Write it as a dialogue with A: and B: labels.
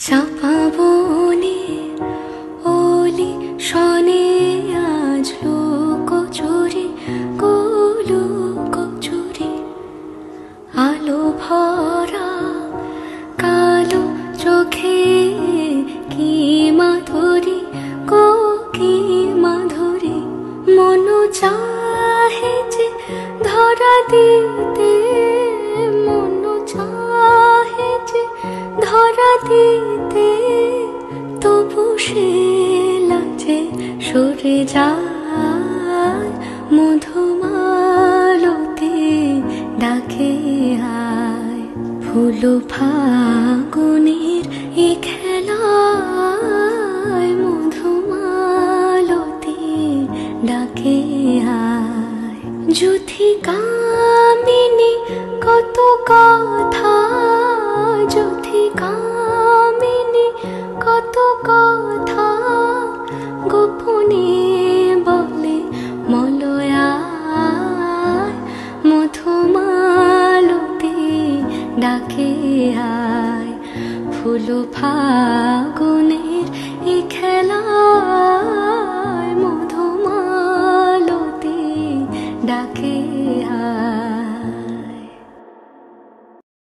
A: চাপা বনে ওলি শনে আজ লুকোচুরি লুকোচুরি আলো ভরা কালো চোখে কি মাধুরী কি মাধুরী মন চাহে যে ধরা দিতে মন চাহে যে ধরা দিতে তবু সে লাজে সরে যায় মধুমালতি ডাকে আয় ফুল ফাগুনের এ খেলায় মধুমালতি ডাকে আয় যুথি কামিনী কত কথা যুথি কামিনী কত কথা গোপনে বলে মলয়ায় মধুমালতি ডাকে আয় ফুল ফাগুনের এ খেলায়